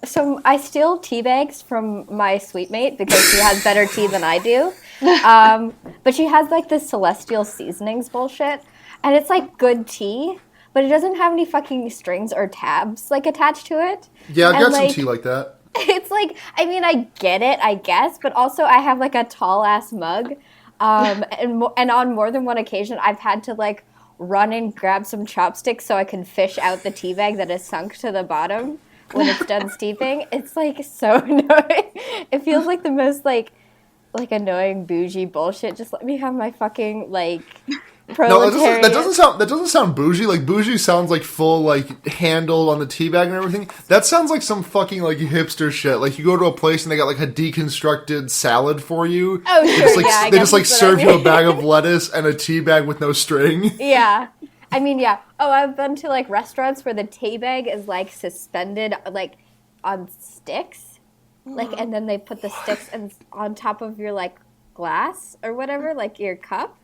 So I steal tea bags from my sweet mate because she has better tea than I do. But she has like this celestial seasonings bullshit, and it's like good tea, but it doesn't have any fucking strings or tabs like attached to it. Yeah, I've And got some like tea like that. it's like, I mean, I get it, I guess, but also I have like a tall ass mug, and on more than one occasion I've had to like run and grab some chopsticks so I can fish out the tea bag that is sunk to the bottom when it's done steeping. It's like so annoying. It feels like the most like annoying bougie bullshit. Just let me have my fucking like No, proletariat. that doesn't sound bougie. Like bougie sounds like full like handle on the teabag and everything. That sounds like some fucking like hipster shit. Like you go to a place and they got like a deconstructed salad for you. Oh, They sure, just, like, yeah, I they guess just like that's what I serve you a mean. bag of lettuce and a tea bag with no string. Yeah. I mean, yeah. Oh, I've been to like restaurants where the tea bag is like suspended like on sticks. Like, and then they put the sticks on top of your like glass or whatever, like your cup,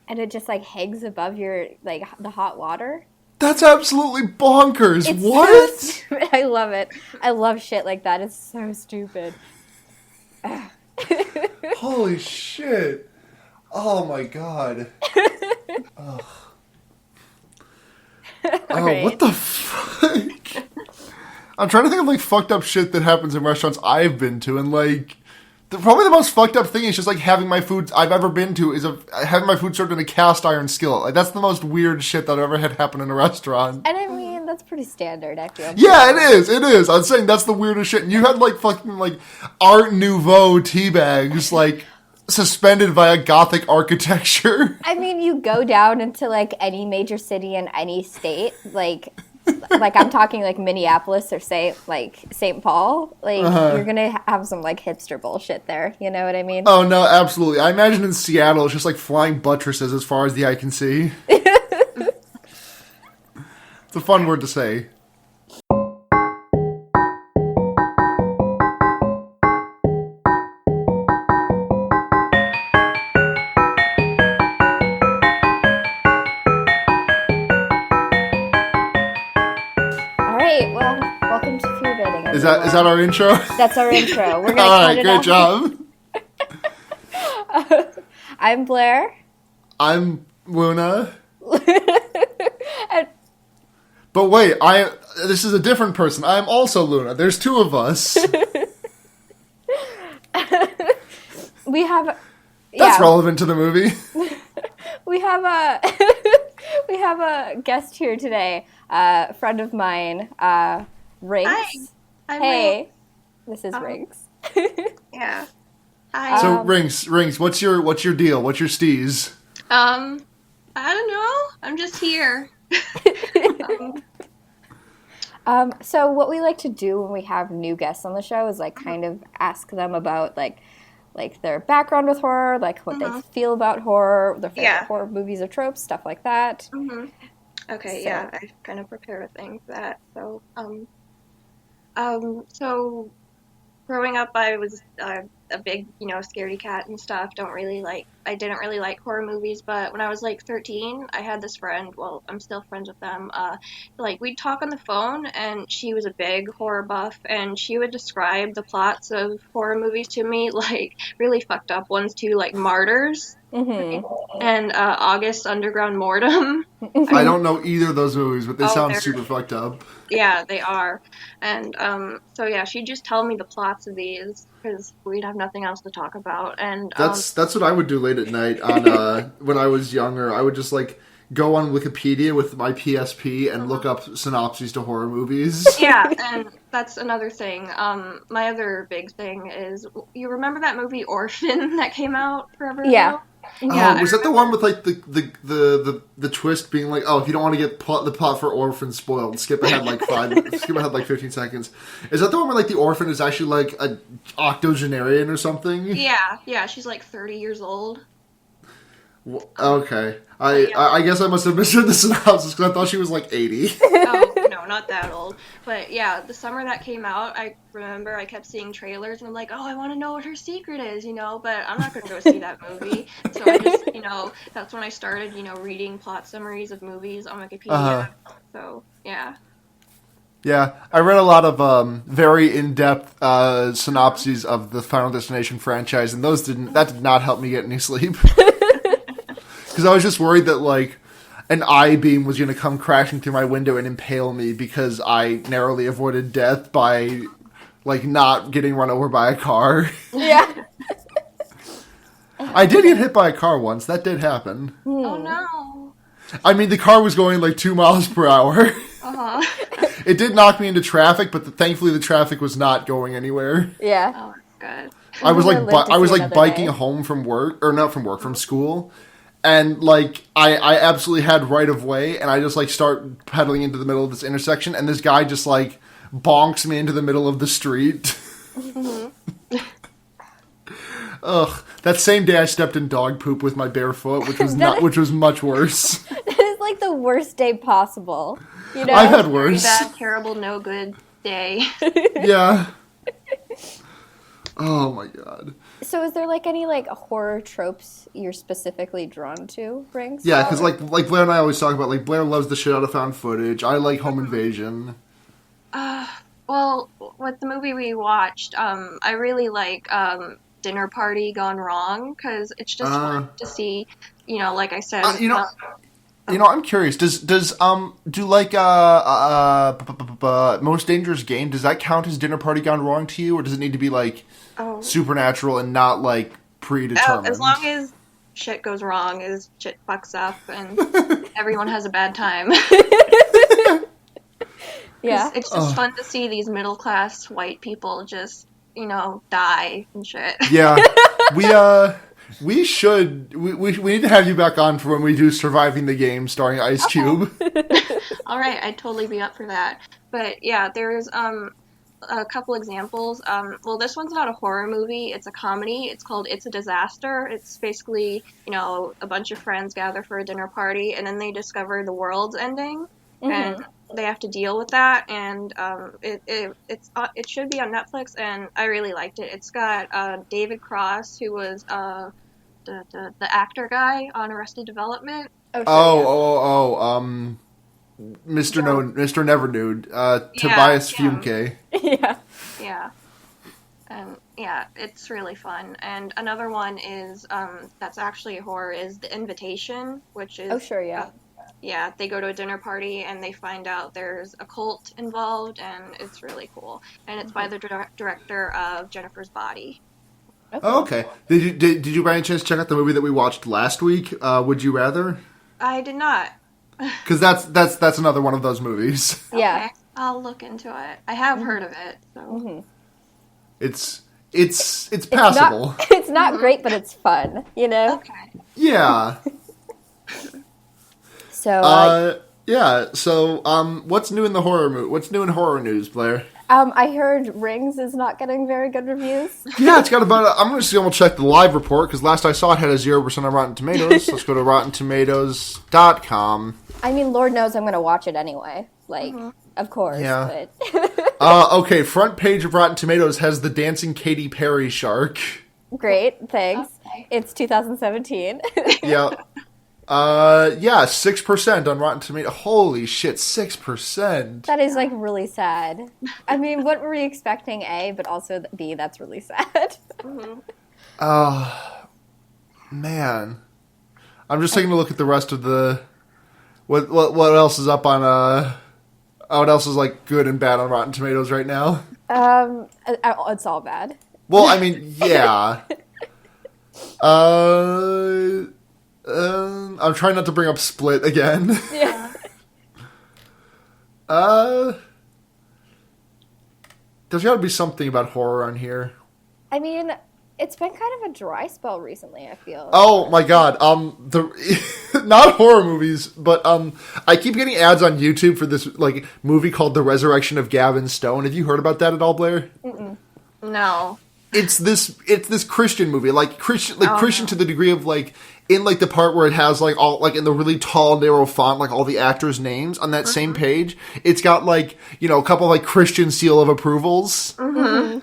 and it just like hangs above your like the hot water. That's absolutely bonkers. It's What? so stupid. I love it. I love shit like that. It's so stupid. Holy shit. Oh my god. Ugh. Oh, Right. what the fuck? I'm trying to think of like fucked up shit that happens in restaurants I've been to, and like probably the most fucked up thing is just like having my food I've ever been to is having my food served in a cast iron skillet. Like that's the most weird shit that I've ever had happen in a restaurant. And I mean, that's pretty standard, I feel. Yeah, it is. It is. I'm saying that's the weirdest shit. And you had like fucking like Art Nouveau tea bags like suspended via Gothic architecture. I mean, you go down into like any major city in any state, like I'm talking like Minneapolis or say like St. Paul, like you're gonna have some like hipster bullshit there. You know what I mean? Oh no, absolutely. I imagine in Seattle it's just like flying buttresses as far as the eye can see. It's a fun word to say. All right, well, welcome to Fear Bidding. Is that our intro? That's our intro. We're gonna All cut right, it great off. job. I'm Blair. I'm Luna. And But wait, this is a different person. I'm also Luna. There's two of us. we have. That's relevant to the movie. We have a we have a guest here today, a friend of mine, Rinks. Hi, I'm Hey, this is Rinks. Yeah. Hi. So Rinks, what's your deal? What's your steez? I don't know. I'm just here. So what we like to do when we have new guests on the show is like kind of ask them about like their background with horror, like what they feel about horror, their favorite horror movies or tropes, stuff like that. Okay, So- yeah, I kind of prepare a thing for that. So growing up, I was a big, scaredy cat and stuff. I didn't really like horror movies, but when I was like 13, I had this friend, well, I'm still friends with them, we'd talk on the phone, and she was a big horror buff, and she would describe the plots of horror movies to me, like, really fucked up ones too, like Martyrs, and August Underground Mortem. I don't know either of those movies, but they sound they're- super fucked up. Yeah, they are. And so yeah, she'd just tell me the plots of these because we'd have nothing else to talk about. And That's what I would do late at night on when I was younger. I would just like go on Wikipedia with my PSP and look up synopses to horror movies. yeah, and that's another thing. My other big thing is, you remember that movie Orphan that came out forever Yeah. ago? Yeah, Was that the one with like the twist being like, oh, if you don't want to get the plot for Orphan spoiled, skip ahead like 15 seconds. Is that the one where like the orphan is actually like a octogenarian or something? Yeah, she's like 30 years old. Okay, I guess I must have misread the synopsis because I thought she was like 80. Oh, no, not that old. But yeah, the summer that came out, I remember I kept seeing trailers and I'm like, oh, I want to know what her secret is, but I'm not going to go see that movie. So I just, that's when I started, reading plot summaries of movies on Wikipedia. So, yeah. Yeah, I read a lot of very in-depth synopses of the Final Destination franchise, and that did not help me get any sleep. Because I was just worried that, like, an I-beam was going to come crashing through my window and impale me because I narrowly avoided death by, like, not getting run over by a car. Yeah. I did get hit by a car once. That did happen. Oh no. I mean, the car was going, like, 2 miles per hour. Uh-huh. It did knock me into traffic, but thankfully the traffic was not going anywhere. Yeah. Oh, good. I was Never lived to I was see like another biking day. home from work, or not from work, from school, and like I absolutely had right of way, and I just like start pedaling into the middle of this intersection, and this guy just like bonks me into the middle of the street. Ugh. That same day I stepped in dog poop with my bare foot, which was much worse. That is like the worst day possible. You know? I've had Very worse. bad, terrible, no good day. Yeah. Oh my god. So is there like any like horror tropes you're specifically drawn to, Rinks? Yeah, because like Blair and I always talk about, like, Blair loves the shit out of found footage. I like home invasion. Well, with the movie we watched, I really like Dinner Party Gone Wrong, because it's just fun to see, like I said. I'm curious. Do like Most Dangerous Game, does that count as Dinner Party Gone Wrong to you, or does it need to be like supernatural and not like predetermined? As long as shit goes wrong, as shit fucks up, and everyone has a bad time. Yeah. It's just fun to see these middle class white people just, die and shit. Yeah, we need to have you back on for when we do Surviving the Game starring Ice Cube. All right, I'd totally be up for that. But yeah, there's a couple examples. Well, this one's not a horror movie; it's a comedy. It's called It's a Disaster. It's basically, a bunch of friends gather for a dinner party, and then they discover the world's ending, and they have to deal with that. And it should be on Netflix, and I really liked it. It's got David Cross, who was the actor guy on Arrested Development. Mr. Never Nude, Tobias Fumke. Yeah. Yeah. And yeah, it's really fun. And another one is that's actually a horror is The Invitation, which is yeah, they go to a dinner party and they find out there's a cult involved, and it's really cool. And it's by the director of Jennifer's Body. Okay. Oh, okay. Did you by any chance check out the movie that we watched last week? Would You Rather? I did not. Because that's another one of those movies. Yeah. Okay, I'll look into it. I have heard of it. So. It's passable. It's not great, but it's fun. Okay. Yeah. So. Yeah. So, what's new in the horror What's new in horror news, Blair? I heard Rings is not getting very good reviews. Yeah, it's got about. I'm just gonna check the live report because last I saw it had a 0% on Rotten Tomatoes. Let's go to RottenTomatoes.com. I mean, Lord knows I'm gonna watch it anyway. Like, of course. Yeah. But Okay, front page of Rotten Tomatoes has the dancing Katy Perry shark. great, thanks. Okay. It's 2017. Yeah. Yeah, 6% on Rotten Tomatoes. Holy shit, 6%. That is like really sad. I mean, what were we expecting? A, but also B. That's really sad. Man. I'm just taking a look at the rest of the. What else is up on what else is like good and bad on Rotten Tomatoes right now? It's all bad. Well, I mean, yeah. I'm trying not to bring up Split again. Yeah. There's got to be something about horror on here. I mean, it's been kind of a dry spell recently, I feel. Oh my god. Not horror movies, but I keep getting ads on YouTube for this like movie called The Resurrection of Gavin Stone. Have you heard about that at all, Blair? No. It's this Christian movie, Christian to the degree of like in like the part where it has like all like in the really tall narrow font like all the actors' names on that same page. It's got like a couple like Christian seal of approvals, and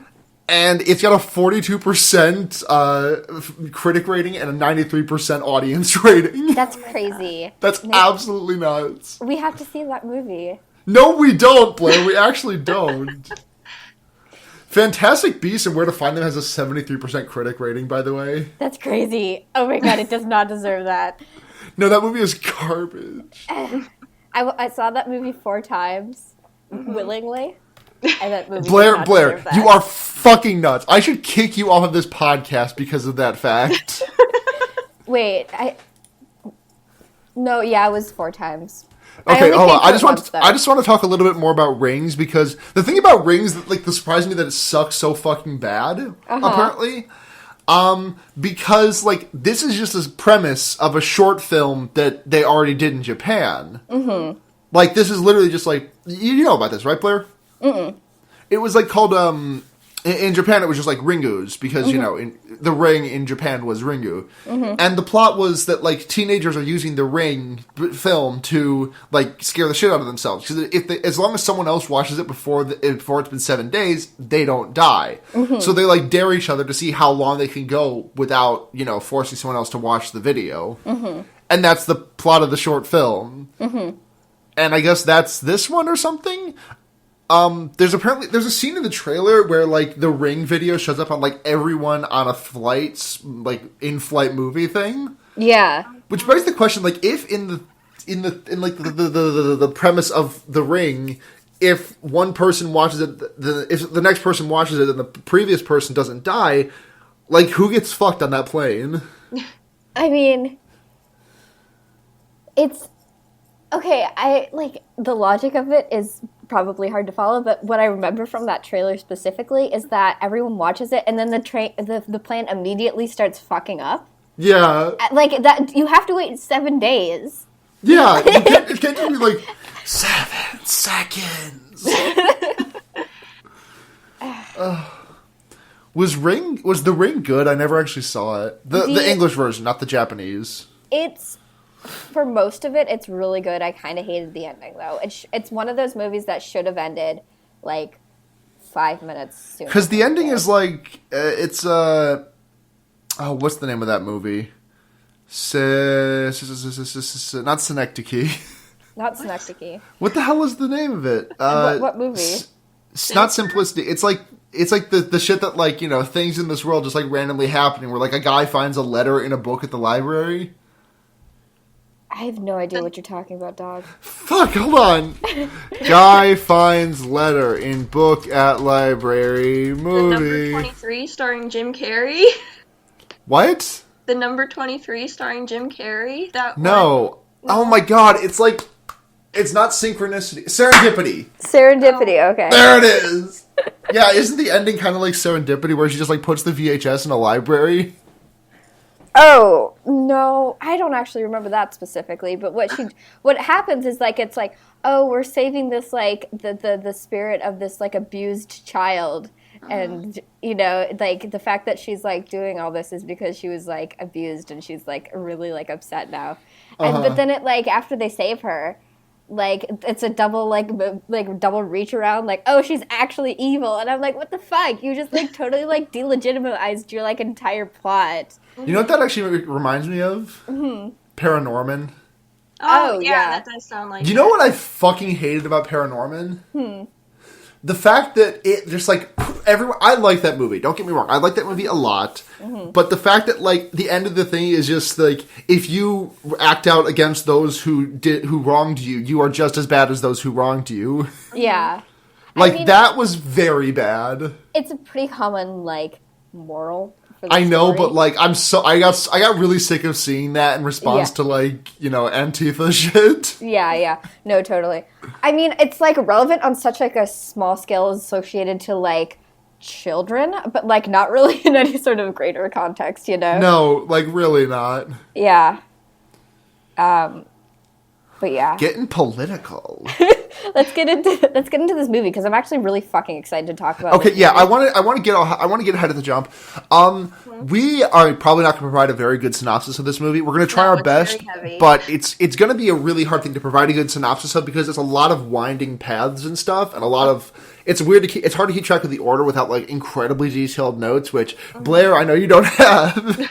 it's got a 42% critic rating and a 93% audience rating. That's crazy. That's absolutely nuts. We have to see that movie. No, we don't, Blair. We actually don't. Fantastic Beasts and Where to Find Them has a 73% critic rating, by the way. That's crazy. Oh my god, it does not deserve that. No, that movie is garbage. I saw that movie 4 times, willingly. And that movie Blair, did not deserve Blair, that. you are fucking nuts. I should kick you off of this podcast because of that fact. Wait, No, yeah, it was 4 times. Okay, hold on. I just want to talk a little bit more about Rings, because the thing about Rings that surprised me that it sucks so fucking bad, apparently. Because this is just a premise of a short film that they already did in Japan. Mm-hmm. This is literally just you know about this, right, Blair? Mm-mm. It was called in Japan it was just Ringus, because you know the ring in Japan was Ringu, and the plot was that teenagers are using the Ring film to scare the shit out of themselves, because as long as someone else watches it before it's been 7 days, they don't die. So they dare each other to see how long they can go without forcing someone else to watch the video, and that's the plot of the short film. And I guess that's this one or something. There's a scene in the trailer where the Ring video shows up on everyone on a flight, in-flight movie thing. Yeah. Which begs the question, if in the premise of the Ring, if one person watches it, if the next person watches it and the previous person doesn't die, who gets fucked on that plane? I mean, it's okay. The logic of it is probably hard to follow, but what I remember from that trailer specifically is that everyone watches it and then the plane immediately starts fucking up. Yeah. That you have to wait 7 days. Yeah, it can't just be 7 seconds. Was the Ring good? I never actually saw it. The English version, not the Japanese. For most of it, it's really good. I kind of hated the ending, though. It's one of those movies that should have ended 5 minutes sooner. Because the ending is it's what's the name of that movie? Not Synecdoche. Not Synecdoche. What the hell is the name of it? What movie? It's not Simplicity. It's the shit that things in this world just randomly happening, where a guy finds a letter in a book at the library. I have no idea what you're talking about, dog. Fuck, hold on. Guy finds letter in book at library movie. The number 23 starring Jim Carrey. What? The number 23 starring Jim Carrey. No. Oh my god, it's not synchronicity. Serendipity. Serendipity, okay. There it is. Yeah, isn't the ending kind of like Serendipity, where she just puts the VHS in a library? Oh, no, I don't actually remember that specifically, but what happens is it's oh, we're saving this the spirit of this abused child, and the fact that she's doing all this is because she was abused and she's really upset now. And but then it after they save her, it's a double double reach around, oh, she's actually evil, and I'm what the fuck, you just totally delegitimized your entire plot. You know what that actually reminds me of? Mm-hmm. Paranorman. Oh yeah, that does sound like You know what I fucking hated about Paranorman? The fact that it just everyone. I like that movie. Don't get me wrong. I like that movie a lot. Mm-hmm. But the fact that the end of the thing is just if you act out against those who wronged you, you are just as bad as those who wronged you. Yeah. That was very bad. It's a pretty common moral. I know, but I got really sick of seeing that in response to Antifa shit. Yeah. No, totally. I mean, it's relevant on such a small scale associated to children, but not really in any sort of greater context, No, really not. Yeah. But yeah. Getting political. Let's get into this movie, because I'm actually really fucking excited to talk about. Okay, yeah, I want to get ahead of the jump. We are probably not going to provide a very good synopsis of this movie. We're going to try our best, but it's going to be a really hard thing to provide a good synopsis of, because it's a lot of winding paths and stuff, and a lot of it's hard to keep track of the order without incredibly detailed notes, which Blair, I know you don't have.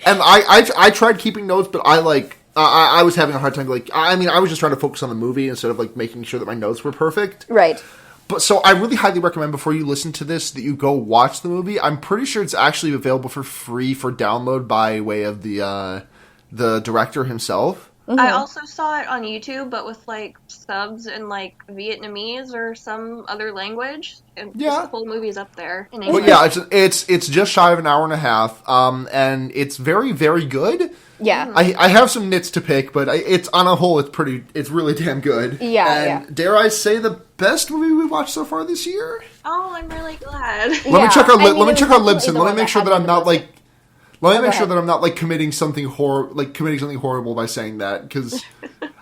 And I tried keeping notes, but I I was having a hard time, like, I mean, I was just trying to focus on the movie instead of, like, making sure that my notes were perfect. Right. But so I really highly recommend before you listen to this that you go watch the movie. I'm pretty sure it's actually available for free for download by way of the director himself. Mm-hmm. I also saw it on YouTube, but with like subs in like Vietnamese or some other language. And just the whole movie's up there in English. But yeah, it's just shy of an hour and a half, and it's very, very good. Yeah, I have some nits to pick, but it's on a whole, it's really damn good. Yeah, and dare I say the best movie we watched so far this year? Oh, I'm really glad. Let me check our Libsyn. Let me make sure that I'm not like. that I'm not like committing something horrible by saying that, because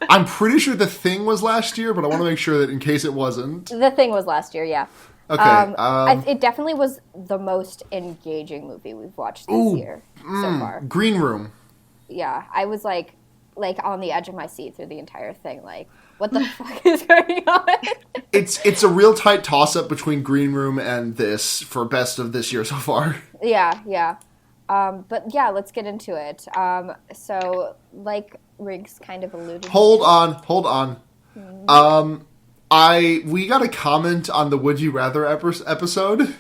I'm pretty sure The Thing was last year, but I want to make sure that in case it wasn't. The Thing was last year, yeah. Okay. It definitely was the most engaging movie we've watched this year so far. Green Room. Yeah, I was like on the edge of my seat through the entire thing. Like, what the fuck is going on? It's a real tight toss up between Green Room and this for best of this year so far. Yeah. But yeah, let's get into it. So, like Rinks kind of alluded to. Hold on. We got a comment on the Would You Rather episode.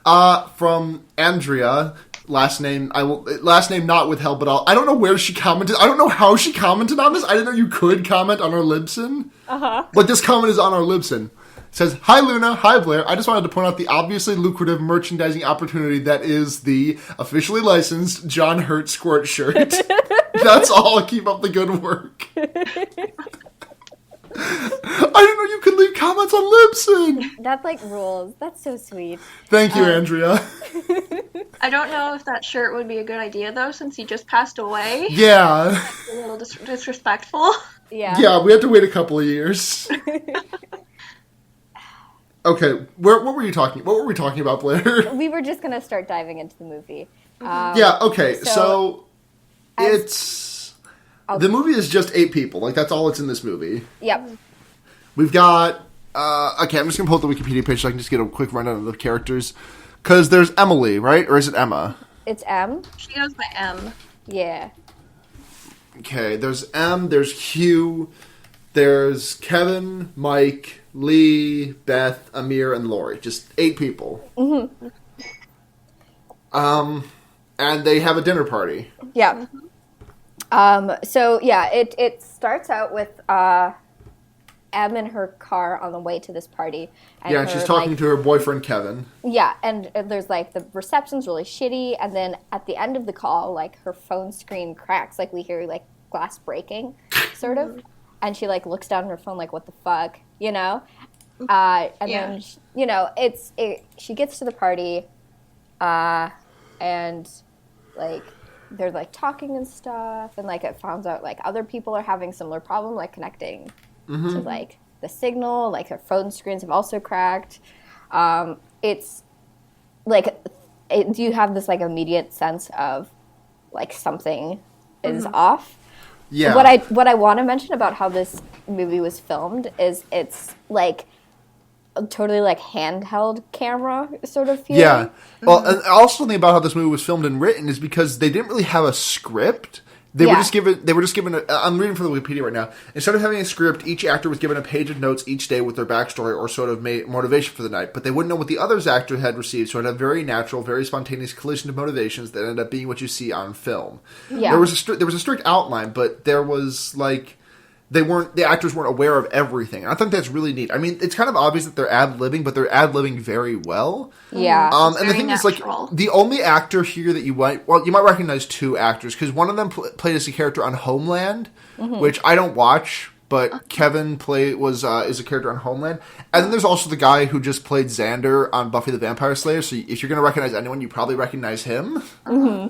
From Andrea. Last name not withheld, but I don't know where she commented. I don't know how she commented on this. I didn't know you could comment on our Libsyn. But this comment is on our Libsyn. It says, "Hi Luna, hi Blair. I just wanted to point out the obviously lucrative merchandising opportunity that is the officially licensed John Hurt Squirt shirt. That's all. Keep up the good work." I didn't know you could leave comments on Libsyn. That's like rules. That's so sweet. Thank you, Andrea. I don't know if that shirt would be a good idea, though, since he just passed away. Yeah. It's a little disrespectful. Yeah, we have to wait a couple of years. Okay, what were we talking about, Blair? We were just gonna start diving into the movie. Okay, so the movie is just 8 people. Like, that's all that's in this movie. Yep. We've got... okay, I'm just going to pull up the Wikipedia page so I can just get a quick rundown of the characters. Because there's Emily, right? Or is it Emma? It's M. She goes by M. Yeah. Okay, there's M, there's Hugh, there's Kevin, Mike, Lee, Beth, Amir, and Lori. Just 8 people. Mm-hmm. And they have a dinner party. Yeah. So yeah, it starts out with Em in her car on the way to this party. And she's talking to her boyfriend Kevin. Yeah, and there's like the reception's really shitty, and then at the end of the call, like her phone screen cracks, like we hear like glass breaking, sort of, and she like looks down at her phone like, what the fuck, you know? Then she gets to the party, and like they're like talking and stuff, and like it finds out like other people are having similar problem, like connecting to like the signal, like their phone screens have also cracked. It's like do you have this like immediate sense of like something is off? Yeah. What I want to mention about how this movie was filmed is it's like a totally like handheld camera sort of feeling. Yeah. Well, and also the thing about how this movie was filmed and written is because they didn't really have a script. They were just given. I'm reading from the Wikipedia right now. Instead of having a script, each actor was given a page of notes each day with their backstory or sort of motivation for the night. But they wouldn't know what the other actor had received, so it had a very natural, very spontaneous collision of motivations that ended up being what you see on film. Yeah. There was a strict outline, but there was like. The actors weren't aware of everything. And I think that's really neat. I mean, it's kind of obvious that they're ad-libbing, but they're ad-libbing very well. Yeah. And the thing is, like, the only actor here that you might recognize 2 actors, because one of them played as a character on Homeland, which I don't watch, but Kevin is a character on Homeland. And then there's also the guy who just played Xander on Buffy the Vampire Slayer, so if you're going to recognize anyone, you probably recognize him. Mm-hmm.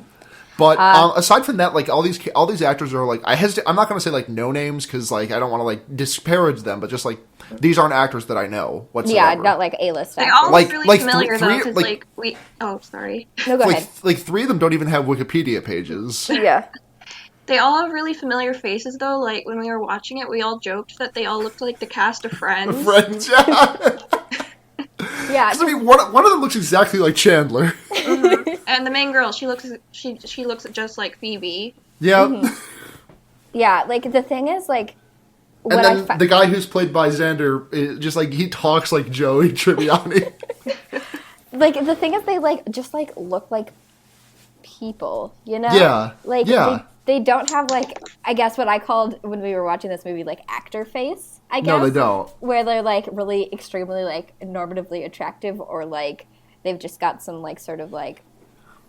But aside from that, like all these actors are like I'm not going to say like no names because like I don't want to like disparage them, but just like these aren't actors that I know whatsoever. Yeah, not like A-list. They all look really familiar though, because Oh, sorry. No, go ahead. Like 3 of them don't even have Wikipedia pages. Yeah. They all have really familiar faces though. Like when we were watching it, we all joked that they all looked like the cast of Friends. Friends, yeah. Yeah. I mean, one of them looks exactly like Chandler. Mm-hmm. And the main girl, she looks just like Phoebe. Yeah. Mm-hmm. Yeah, like, the thing is, like, And then the guy who's played by Xander, just, like, he talks like Joey Tribbiani. like, the thing is they, like, just, like, look like people, you know? Yeah. Like, yeah. they don't have, like, I guess what I called, when we were watching this movie, like, actor face, I guess. No, they don't. Where they're, like, really extremely, like, normatively attractive, or, like, they've just got some, like, sort of, like,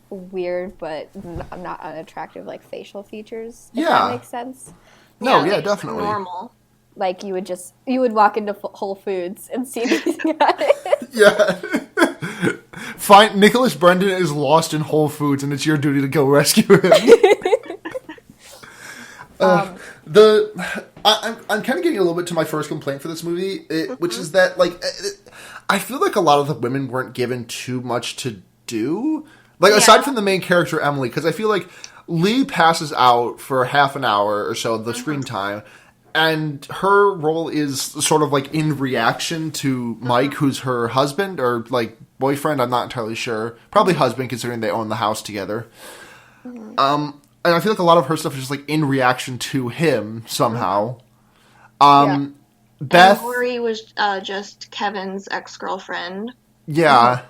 weird but not unattractive, like, facial features, if that makes sense. No, yeah, definitely. Normal. Like, you would walk into Whole Foods and see these guys. Yeah. Nicholas Brendan is lost in Whole Foods, and it's your duty to go rescue him. I'm kind of getting a little bit to my first complaint for this movie, which is that, like, I feel like a lot of the women weren't given too much to do. Like, aside from the main character, Emily, because I feel like Lee passes out for half an hour or so of the screen time, and her role is sort of, like, in reaction to Mike, who's her husband, or, like, boyfriend, I'm not entirely sure. Probably husband, considering they own the house together. And I feel like a lot of her stuff is just, like, in reaction to him, somehow. Beth... And Lori was just Kevin's ex-girlfriend. Yeah.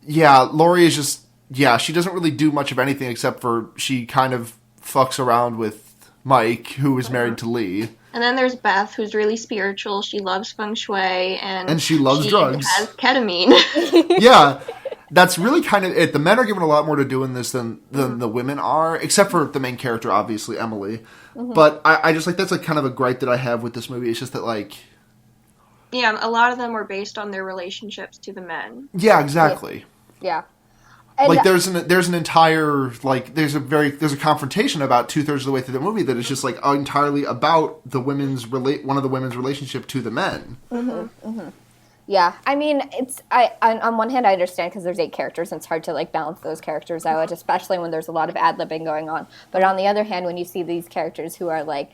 Yeah, Lori is just... Yeah, she doesn't really do much of anything except for she kind of fucks around with Mike, who is married to Lee. And then there's Beth, who's really spiritual. She loves feng shui, and she loves drugs. Has ketamine. Yeah, that's really kind of it. The men are given a lot more to do in this than the women are, except for the main character, obviously, Emily. But I just, like, that's, like, kind of a gripe that I have with this movie. It's just that, like... Yeah, a lot of them were based on their relationships to the men. Yeah, exactly. Yeah. And like, there's an entire, like, there's a confrontation about 2/3 of the way through the movie that is just, like, entirely about the one of the women's relationship to the men. Yeah, I mean, on one hand I understand because there's 8 characters and it's hard to, like, balance those characters out, especially when there's a lot of ad-libbing going on. But on the other hand, when you see these characters who are, like,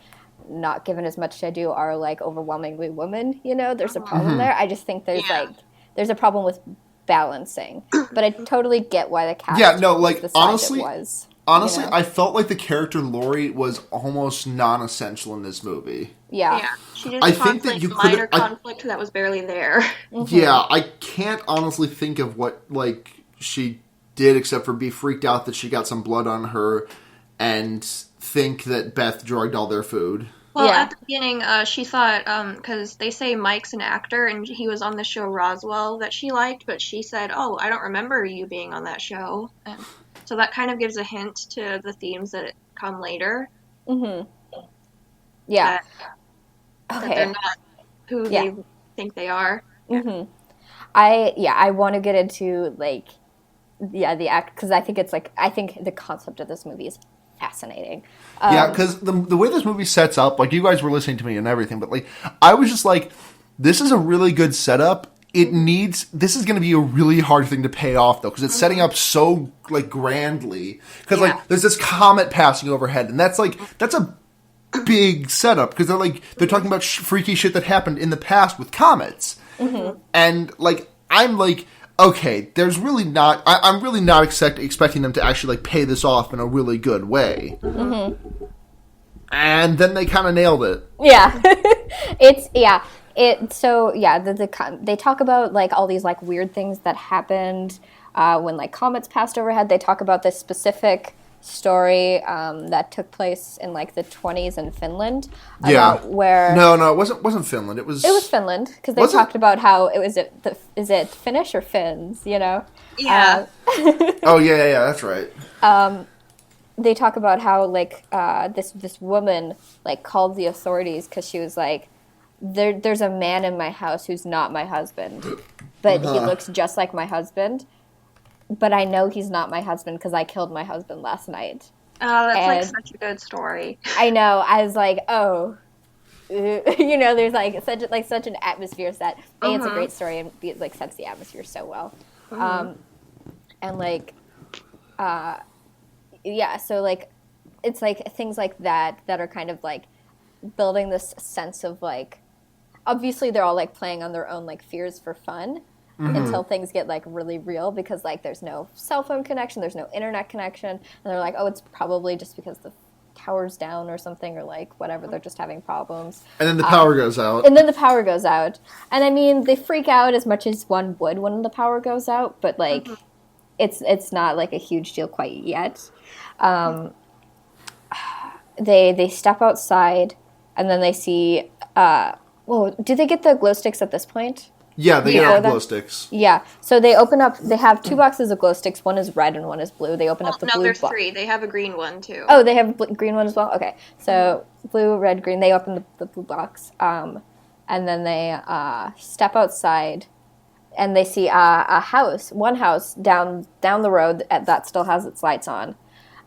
not given as much to do are, like, overwhelmingly women, you know, there's a problem there. I just think there's a problem with balancing, but I totally get why the cast like, the size it was. Honestly, you know? I felt like the character Lori was almost non-essential in this movie. Yeah, she did minor conflict that was barely there. Yeah, I can't honestly think of what, like, she did except for be freaked out that she got some blood on her and think that Beth drugged all their food. Well, at the beginning, she thought, because they say Mike's an actor, and he was on the show Roswell that she liked, but she said, oh, I don't remember you being on that show. And so that kind of gives a hint to the themes that come later. Yeah. That they're not who they think they are. I want to get into, like, the act, because I think the concept of this movie is fascinating. Because the way this movie sets up, like, you guys were listening to me and everything, but, like, I was just like, this is a really good setup. This is going to be a really hard thing to pay off, though, because it's setting up so, like, grandly. Because, like, there's this comet passing overhead, and that's a big setup, because they're talking about freaky shit that happened in the past with comets. And, like, I'm like, okay, there's really not... I'm really not expecting them to actually, like, pay this off in a really good way. And then they kind of nailed it. Yeah. They talk about, like, all these, like, weird things that happened when, like, comets passed overhead. They talk about this specific story that took place in, like, the 20s in Finland. Where no, it wasn't Finland. It was Finland, because they talked about how is it Finnish or Finns, you know? Yeah. Oh yeah, that's right. They talk about how, like, this woman, like, called the authorities because she was like, there's a man in my house who's not my husband, but he looks just like my husband. But I know he's not my husband because I killed my husband last night. Oh, that's, like, such a good story. I know. I was like, oh. You know, there's, like, such an atmosphere set. A, it's a great story, and B, it, like, sets the atmosphere so well. And, like, so, like, it's, like, things like that are kind of, like, building this sense of, like, obviously they're all, like, playing on their own, like, fears for fun. Until things get, like, really real, because, like, there's no cell phone connection, there's no internet connection, and they're like, oh, it's probably just because the towers down or something, or like whatever. They're just having problems. And then the power goes out. And then the power goes out. And I mean, they freak out as much as one would when the power goes out, but like it's not like a huge deal quite yet. They step outside, and then they see. Well, do they get the glow sticks at this point? Yeah, they get glow sticks. Yeah, so they open up. They have 2 boxes of glow sticks. One is red and one is blue. They open up the blue. No, there's 3. They have a green one too. Oh, they have a green one as well. Okay, so blue, red, green. They open the blue box, and then they step outside, and they see one house down the road that still has its lights on.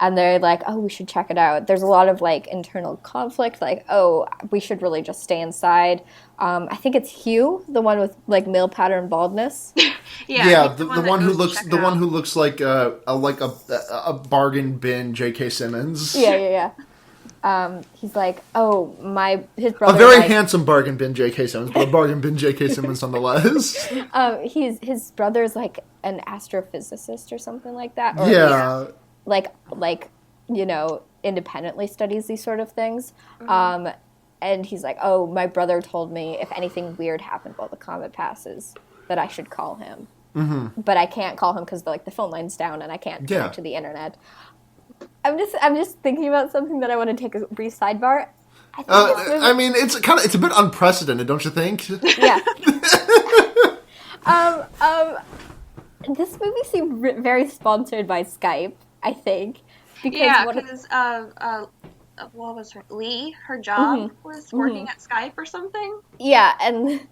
And they're like, oh, we should check it out. There's a lot of, like, internal conflict. Like, oh, we should really just stay inside. I think it's Hugh, the one with, like, male pattern baldness. The one who looks like a bargain bin J.K. Simmons. Yeah. He's like, oh, his brother. A very handsome bargain bin J.K. Simmons, but a bargain bin J.K. Simmons nonetheless. His brother's, like, an astrophysicist or something like that. Or like independently studies these sort of things. And he's like, oh, my brother told me if anything weird happened while the comet passes, that I should call him. But I can't call him because the phone line's down and I can't connect to the internet. I'm just thinking about something that I want to take a brief sidebar. I mean, it's a bit unprecedented, don't you think? Yeah. This movie seemed very sponsored by Skype, I think. Because what was her job was working at Skype or something. Yeah, and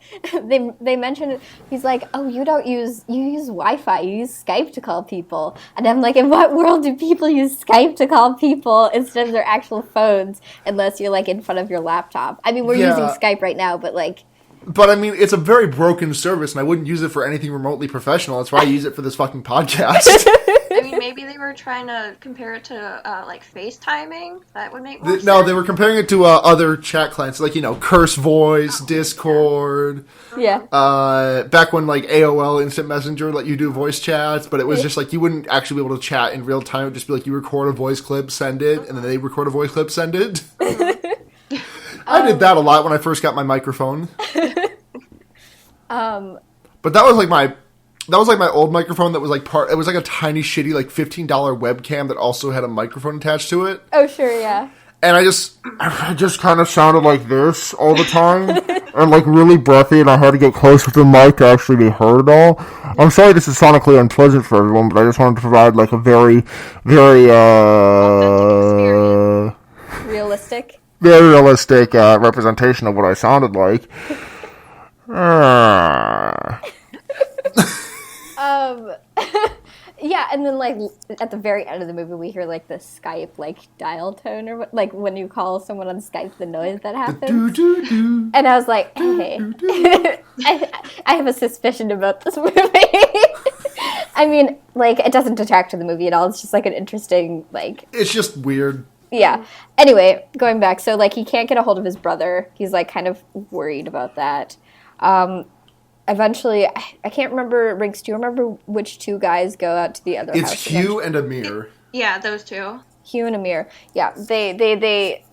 they mentioned, he's like, oh, you use Wi-Fi, you use Skype to call people. And I'm like, in what world do people use Skype to call people instead of their actual phones, unless you're like in front of your laptop? I mean, we're using Skype right now, but like... But I mean, it's a very broken service, and I wouldn't use it for anything remotely professional. That's why I use it for this fucking podcast. I mean, maybe they were trying to compare it to, like, FaceTiming. That would make more sense. No, they were comparing it to other chat clients, like, Curse Voice, Discord. Yeah. Back when, like, AOL Instant Messenger let you do voice chats, but it was just, like, you wouldn't actually be able to chat in real time. It would just be, like, you record a voice clip, send it, and then they record a voice clip, send it. I did that a lot when I first got my microphone. But that was like my old microphone that was like it was like a tiny shitty like $15 webcam that also had a microphone attached to it. Oh sure, yeah. And I just kind of sounded like this all the time and like really breathy, and I had to get close with the mic to actually be heard at all. I'm sorry this is sonically unpleasant for everyone, but I just wanted to provide like a very, very realistic representation of what I sounded like. Yeah, and then like at the very end of the movie, we hear like the Skype like dial tone or like when you call someone on Skype, the noise that happens. And I was like, hey, I have a suspicion about this movie. I mean, like it doesn't detract to the movie at all. It's just like an interesting like. It's just weird. Yeah. Anyway, going back, so like he can't get a hold of his brother. He's like kind of worried about that. Eventually, I can't remember, Rinks, do you remember which 2 guys go out to the other house? It's Hugh and Amir. Yeah, those 2. Hugh and Amir. Yeah, they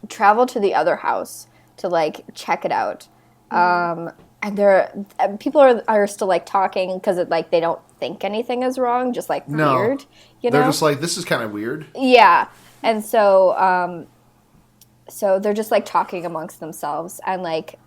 travel to the other house to like check it out. And people are still like talking because like they don't think anything is wrong, just like weird. They're just like, this is kind of weird. Yeah. And so they're just like talking amongst themselves, and like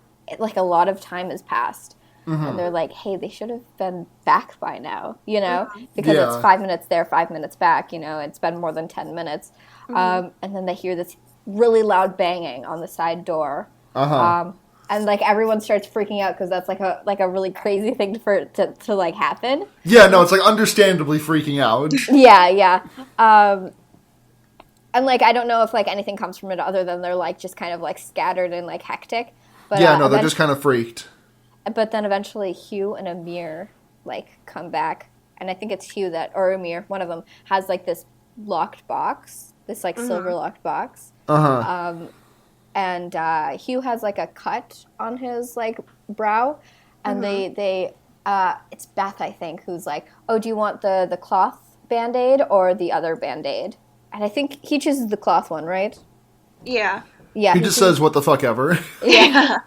a lot of time has passed, and they're like, hey, they should have been back by now, because it's 5 minutes there, 5 minutes back, it's been more than 10 minutes. And then they hear this really loud banging on the side door. And like everyone starts freaking out because that's like a really crazy thing to like happen. Yeah, no, it's like understandably freaking out. Yeah. And like I don't know if like anything comes from it other than they're like just kind of like scattered and like hectic. But, yeah, no, they're just kind of freaked. But then eventually Hugh and Amir like come back, and I think it's Hugh or Amir, one of them has like this locked box, this like silver locked box. And Hugh has like a cut on his like brow, and they it's Beth, I think, who's like, oh, do you want the cloth Band-Aid or the other Band-Aid? and I think he chooses the cloth one, right? Yeah. Yeah. He just says, what the fuck ever. Yeah.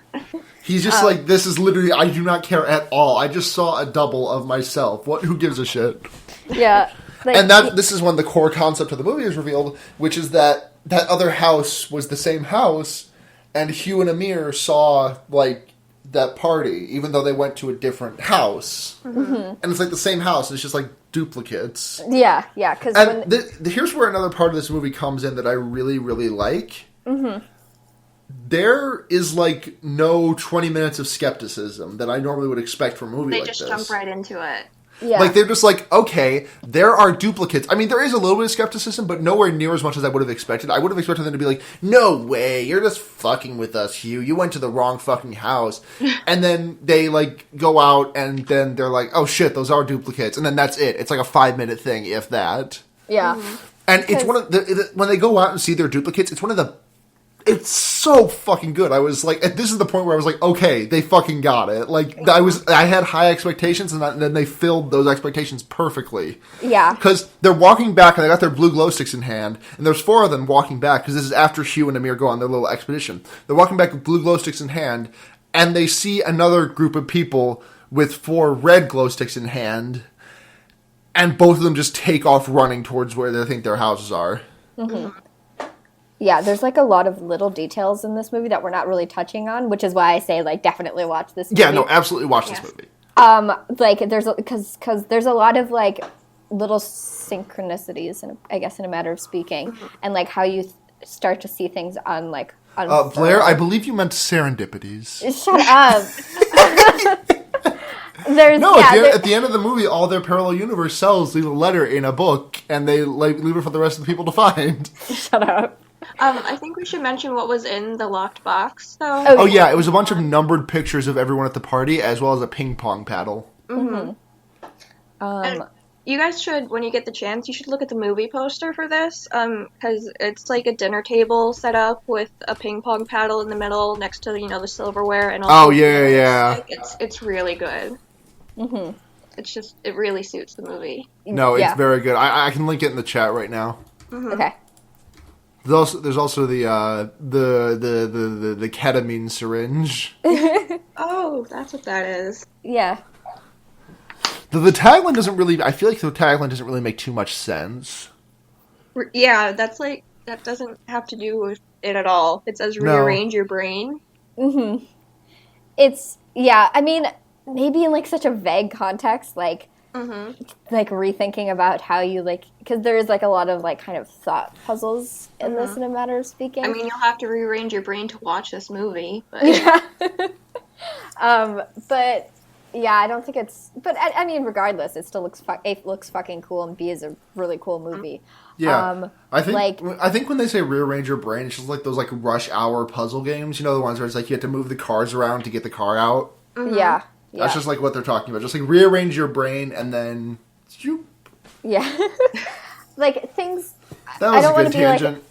He's just like, this is literally, I do not care at all. I just saw a double of myself. Who gives a shit? Yeah. Like, And this is when the core concept of the movie is revealed, which is that other house was the same house, and Hugh and Amir saw, like, that party, even though they went to a different house. Mm-hmm. And it's like the same house, it's just like duplicates. Yeah, because here's where another part of this movie comes in that I really, really like. Mm-hmm. There is, like, no 20 minutes of skepticism that I normally would expect from a movie like this. They just jump right into it. Yeah. Like, they're just like, okay, there are duplicates. I mean, there is a little bit of skepticism, but nowhere near as much as I would have expected. I would have expected them to be like, no way, you're just fucking with us, Hugh. You went to the wrong fucking house. And then they, like, go out, and then they're like, oh shit, those are duplicates. And then that's it. It's like a 5-minute thing, if that. Yeah. Mm-hmm. And it's one of when they go out and see their duplicates, it's so fucking good. I was like, this is the point where I was like, okay, they fucking got it. Like, I had high expectations, and then they filled those expectations perfectly. Yeah. Because they're walking back, and they got their blue glow sticks in hand, and there's 4 of them walking back, because this is after Hugh and Amir go on their little expedition. They're walking back with blue glow sticks in hand, and they see another group of people with 4 red glow sticks in hand, and both of them just take off running towards where they think their houses are. Mm-hmm. Yeah, there's, like, a lot of little details in this movie that we're not really touching on, which is why I say, like, definitely watch this movie. Yeah, no, absolutely watch this movie. Like, because there's a lot of, like, little synchronicities, I guess, in a matter of speaking, and, like, how you start to see things on, like, Blair, I believe you meant serendipities. Shut up. At the end of the movie, all their parallel universe selves leave a letter in a book, and they leave it for the rest of the people to find. Shut up. I think we should mention what was in the locked box, though. Oh, yeah, it was a bunch of numbered pictures of everyone at the party, as well as a ping pong paddle. Mm-hmm. And you guys should, when you get the chance, you should look at the movie poster for this, because it's like a dinner table set up with a ping pong paddle in the middle next to, the silverware and all. Oh, yeah. It's really good. Mm-hmm. It's just, it really suits the movie. No, it's very good. I can link it in the chat right now. Mm-hmm. Okay. There's also the ketamine syringe. Oh, that's what that is. Yeah. The tagline doesn't really... I feel like the tagline doesn't really make too much sense. Yeah, that doesn't have to do with it at all. It says rearrange your brain. Mm-hmm. It's... Yeah, I mean, maybe in, like, such a vague context, like... Mm-hmm. Like, rethinking about how you, like... Because there is, like, a lot of, like, kind of thought puzzles in this, in a matter of speaking. I mean, you'll have to rearrange your brain to watch this movie. But... Yeah. But... Yeah, I don't think it's... But, I mean, regardless, it still looks... A, looks fucking cool, and B, is a really cool movie. Yeah. I think when they say rearrange your brain, it's just like those, like, rush hour puzzle games. You know, the ones where it's like you have to move the cars around to get the car out? Mm-hmm. Yeah. That's just, like, what they're talking about. Just, like, rearrange your brain, and then... Yeah. Like, things... That was a good tangent.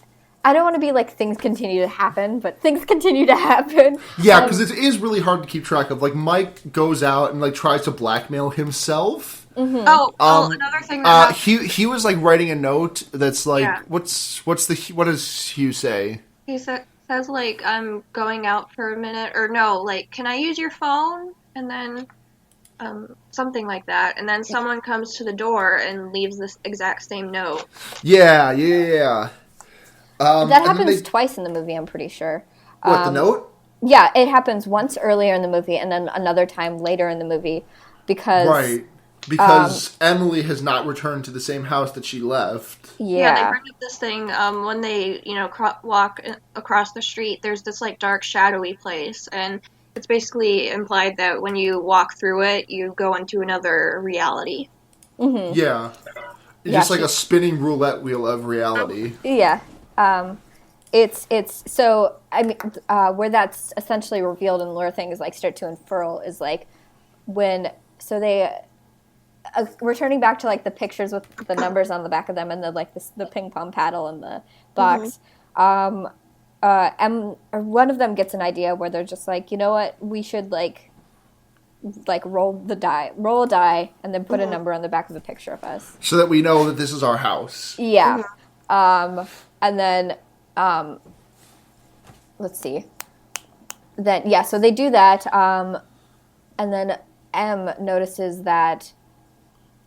I don't want to be like, things continue to happen, but things continue to happen. Yeah, because it is really hard to keep track of. Like, Mike goes out and, like, tries to blackmail himself. Mm-hmm. Another thing that he was, like, writing a note that's like, what does Hugh say? He says, like, I'm going out for a minute, or no, like, can I use your phone? And then, something like that. And then someone comes to the door and leaves this exact same note. Yeah. That happens twice in the movie, I'm pretty sure. What, the note? Yeah, it happens once earlier in the movie and then another time later in the movie because... Right. Because Emily has not returned to the same house that she left. Yeah, they bring up this thing when they, walk across the street. There's this, like, dark, shadowy place, and it's basically implied that when you walk through it, you go into another reality. Mm-hmm. Yeah. It's just like a spinning roulette wheel of reality. Yeah. It's so, I mean, where that's essentially revealed and lore things, like, start to unfurl is, like, so they... returning back to, like, the pictures with the numbers on the back of them and the ping pong paddle and the box, one of them gets an idea where they're just like, you know what, we should, like roll a die, and then put a number on the back of the picture of us. So that we know that this is our house. Yeah. And then, let's see. Then, yeah, so they do that. And then M notices that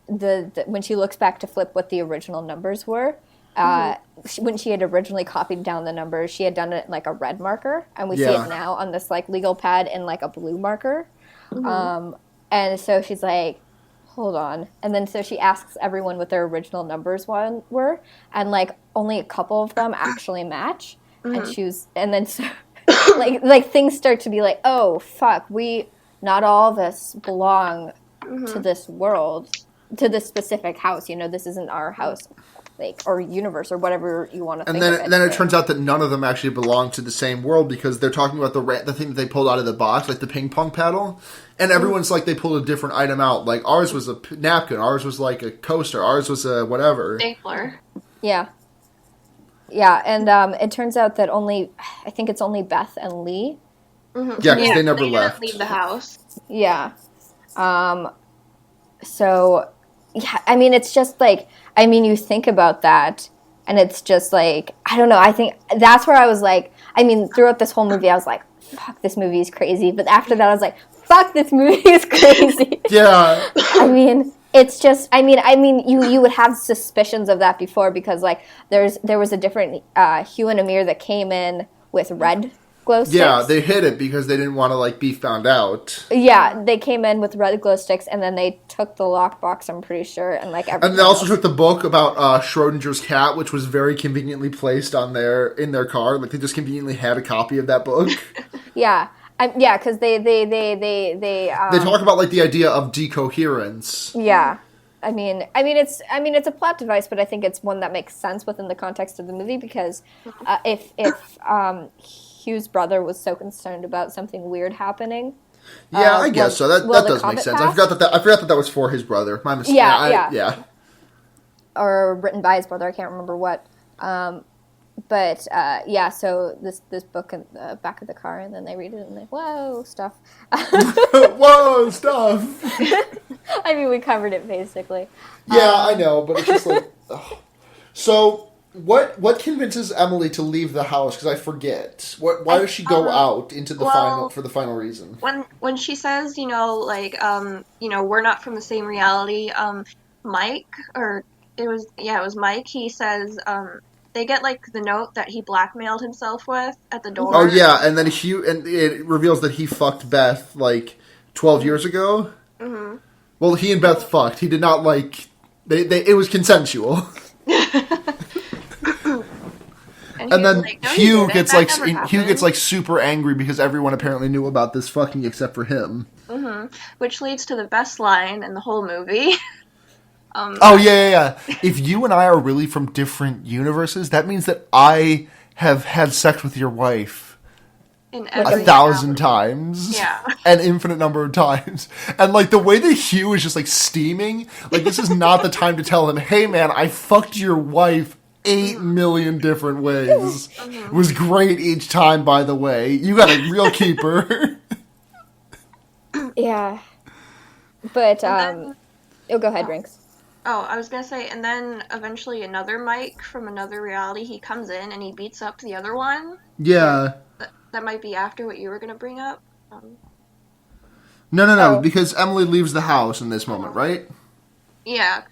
when she looks back to flip what the original numbers were, when she had originally copied down the numbers, she had done it in like a red marker, and we see it now on this like legal pad in like a blue marker. And so she's like, hold on. And then so she asks everyone what their original numbers were, and like only a couple of them actually match. And then so like things start to be like, oh fuck, not all of us belong to this world, to this specific house. You know, this isn't our house, like, or universe, or whatever you want to think of it. And then it turns out that none of them actually belong to the same world, because they're talking about the thing that they pulled out of the box, like the ping pong paddle. And everyone's like, they pulled a different item out. Like, ours was a napkin. Ours was like a coaster. Ours was a whatever. Stapler. Yeah. Yeah, and it turns out that I think it's only Beth and Lee. Yeah, because they never left. Didn't leave the house. Yeah. So, yeah, I mean, it's just like, I mean, you think about that, and it's just like, I don't know, I think that's where I was like, I mean, throughout this whole movie, I was like, fuck, this movie is crazy. But after that, I was like, fuck, this movie is crazy. Yeah. I mean, it's just, I mean, you would have suspicions of that before, because like there was a different Hugh and Amir that came in with red glow sticks. Yeah, they hid it because they didn't want to like be found out. Yeah, they came in with red glow sticks, and then they took the lockbox, I'm pretty sure, and like everything. And they also took the book about Schrodinger's cat, which was very conveniently placed in their car. Like, they just conveniently had a copy of that book. Yeah. Yeah, because they talk about like the idea of decoherence. Yeah, I mean it's a plot device, but I think it's one that makes sense within the context of the movie, because if Hugh's brother was so concerned about something weird happening. Yeah, I guess so. That does make sense. I forgot that was for his brother. My mistake. Yeah. Or written by his brother. I can't remember what. But yeah, so this book in the back of the car, and then they read it and they, whoa, stuff. Whoa, stuff. I mean, we covered it basically. Yeah, I know, but it's just like, ugh. So what convinces Emily to leave the house? Because I forget. Why does she go out into the final reason? When she says, we're not from the same reality. Mike, or it was Mike. He says, they get like the note that he blackmailed himself with at the door. Oh yeah, and then it reveals that he fucked Beth like 12 years ago. Mm-hmm. Well, he and Beth fucked. He did not like. It was consensual. And then like, no, Hugh gets like super angry because everyone apparently knew about this fucking except for him. Mm-hmm. Which leads to the best line in the whole movie. Yeah. If you and I are really from different universes, that means that I have had sex with your wife 1,000 times. Yeah. An infinite number of times. And like the way that Hugh is just like steaming, like this is not the time to tell him, hey man, I fucked your wife 8 million different ways. It was great each time, by the way. You got a real keeper. Yeah. But, go ahead, Rinks. Oh, I was gonna say, and then eventually another Mike from another reality, he comes in and he beats up the other one. Yeah. That might be after what you were gonna bring up. No, because Emily leaves the house in this moment, right? Yeah.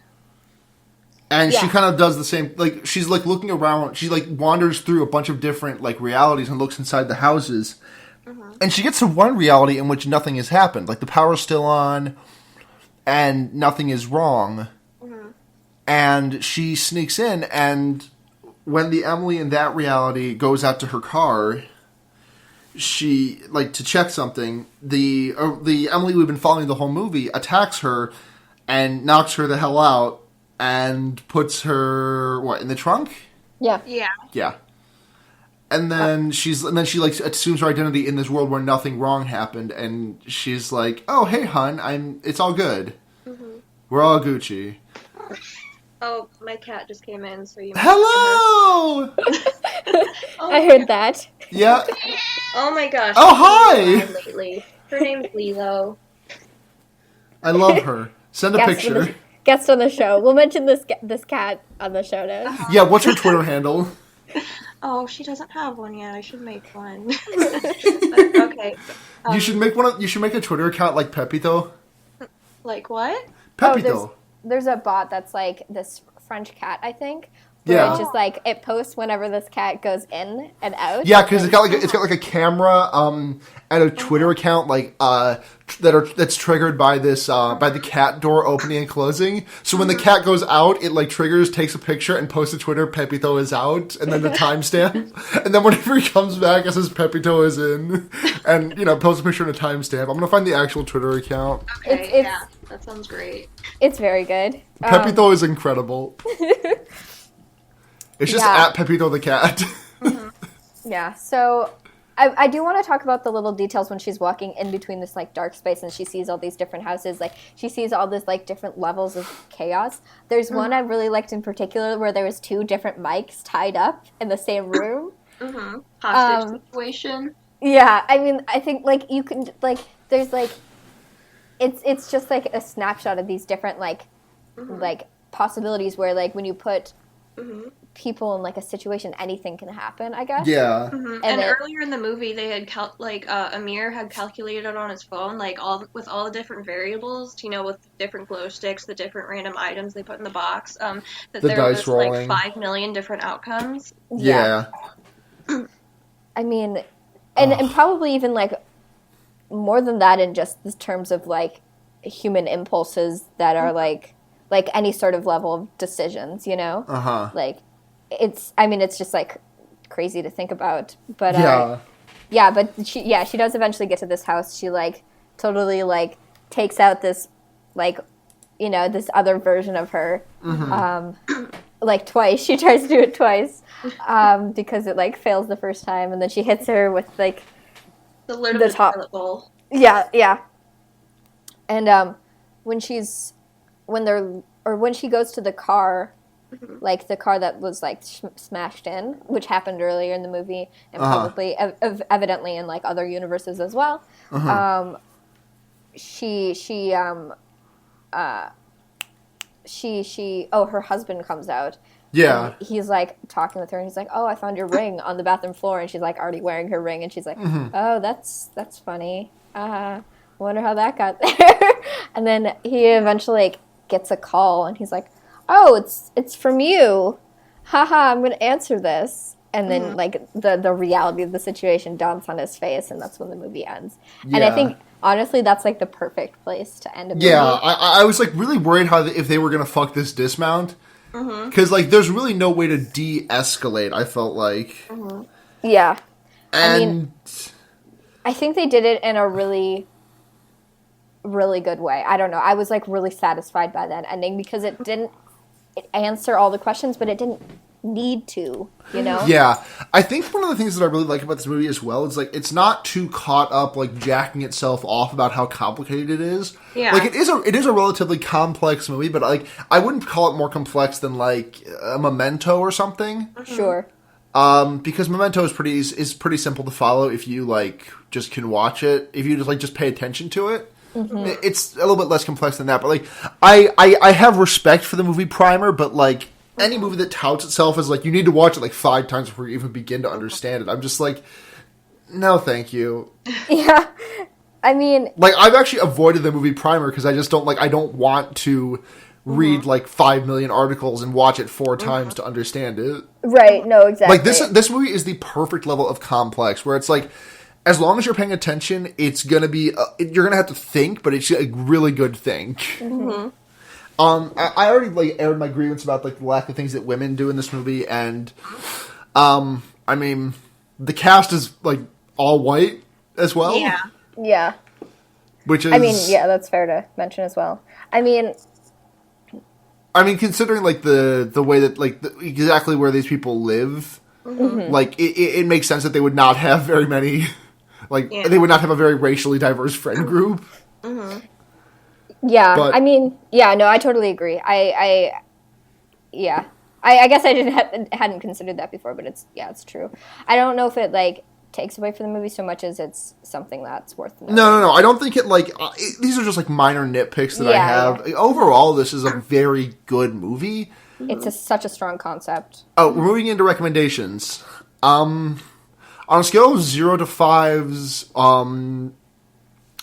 And she kind of does the same, like, she's, like, looking around, she, like, wanders through a bunch of different, like, realities and looks inside the houses. Mm-hmm. And she gets to one reality in which nothing has happened. Like, the power's still on, and nothing is wrong. Mm-hmm. And she sneaks in, and when the Emily in that reality goes out to her car, she, like, to check something, the Emily we've been following the whole movie attacks her and knocks her the hell out. And puts her in the trunk? Yeah. Yeah. And then she like assumes her identity in this world where nothing wrong happened, and she's like, "Oh, hey, hun, it's all good. Mm-hmm. We're all Gucci." Oh, my cat just came in, so you. Hello. I heard that. Yeah. Oh my gosh. Oh hi. Lately, her name's Lilo. I love her. Send a picture. guest on the show. We'll mention this cat on the show notes. Yeah, what's her Twitter handle? Oh, she doesn't have one yet. I should make one. But, okay. You should make you should make a Twitter account like Pepito. Like what? Pepito. There's a bot that's like this French cat, I think. Where Yeah. it just like it posts whenever this cat goes in and out. Yeah, because it's got like a camera and a Twitter account like that's triggered by this by the cat door opening and closing. So when the cat goes out, it like triggers, takes a picture, and posts to Twitter. Pepito is out, and then the timestamp. And then whenever he comes back, it says Pepito is in, and posts a picture and a timestamp. I'm gonna find the actual Twitter account. Okay, yeah, that sounds great. It's very good. Pepito is incredible. It's just at Pepito the cat. Yeah, so I do want to talk about the little details when she's walking in between this like dark space and she sees all these different houses. Like she sees all this like different levels of chaos. There's one I really liked in particular where there was 2 different mics tied up in the same room. Hostage situation. Yeah, I mean, I think like you can like there's like it's just like a snapshot of these different like possibilities where like when you put people in like a situation, anything can happen, I guess. Yeah. And earlier in the movie, they had Amir had calculated on his phone like all the different variables, with different glow sticks, the different random items they put in the box. That the there dice was rolling. like 5 million different outcomes. Yeah. I mean, and probably even like more than that in just the terms of like human impulses that are like any sort of level of decisions, Like it's just like crazy to think about, but but she does eventually get to this house. She like totally like takes out this like this other version of her like twice. She tries to do it twice because it like fails the first time, and then she hits her with like the lid of the toilet bowl. Yeah. And when she goes to the car, like the car that was like smashed in, which happened earlier in the movie, and probably evidently in like other universes as well. Her husband comes out. Yeah. And he's like talking with her, and he's like, "Oh, I found your ring on the bathroom floor," and she's like already wearing her ring, and she's like, "Oh, that's funny. Wonder how that got there." And then he eventually like gets a call, and he's like, "Oh, it's from you. Haha, I'm gonna answer this." And then like the reality of the situation dawns on his face, and that's when the movie ends. Yeah. And I think honestly that's like the perfect place to end a movie. Yeah, I was like really worried if they were gonna fuck this dismount. Because, like, there's really no way to de-escalate, I felt like. Yeah. And I think they did it in a really, really good way. I don't know. I was, like, really satisfied by that ending because it didn't answer all the questions, but it didn't need to, Yeah. I think one of the things that I really like about this movie as well is, like, it's not too caught up, like, jacking itself off about how complicated it is. Yeah. Like, it is a relatively complex movie, but, like, I wouldn't call it more complex than, like, a Memento or something. Sure. Because Memento is pretty simple to follow if you, like, just can watch it. If you just pay attention to it. It's a little bit less complex than that, but, like, I have respect for the movie Primer, but, like, any movie that touts itself as, like, you need to watch it, like, 5 times before you even begin to understand it. I'm just like, no, thank you. Yeah. I mean... Like, I've actually avoided the movie Primer because I just don't, like, I don't want to read, like, 5 million articles and watch it 4 times to understand it. Right, no, exactly. Like, this movie is the perfect level of complex, where it's, like, as long as you're paying attention, it's gonna be... you're gonna have to think, but it's a really good think. I already like aired my grievance about like the lack of things that women do in this movie, and I mean the cast is like all white as well. Yeah. Which is, I mean, yeah, that's fair to mention as well. I mean, considering like the way that like exactly where these people live, like it makes sense that they would not have very many, like they would not have a very racially diverse friend group. Yeah, but, I mean, yeah, no, I totally agree. I guess I hadn't considered that before, but it's true. I don't know if it like takes away from the movie so much as it's something that's worth noting. No. I don't think it, like... these are just, like, minor nitpicks that I have. Yeah. Overall, this is a very good movie. It's such a strong concept. Oh, we're moving into recommendations. On a scale of 0 to 5's... on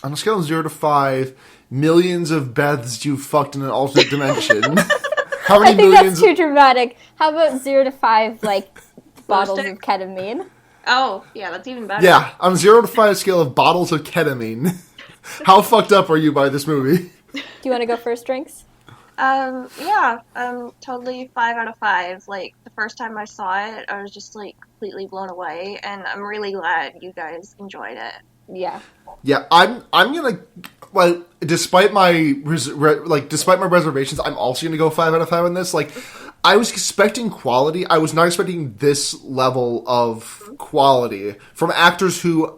a scale of 0 to 5, millions of Beths you fucked in an alternate dimension. How many I think millions... that's too dramatic. How about 0 to 5, like, bottles of ketamine? Oh, yeah, that's even better. Yeah, on a 0 to 5 scale of bottles of ketamine. How fucked up are you by this movie? Do you want to go first, Rinks? Yeah, totally 5 out of 5. Like, the first time I saw it, I was just, like, completely blown away, and I'm really glad you guys enjoyed it. Yeah. Yeah, I'm gonna, like, despite my reservations, I'm also gonna go 5 out of 5 on this. Like, I was expecting quality. I was not expecting this level of quality from actors who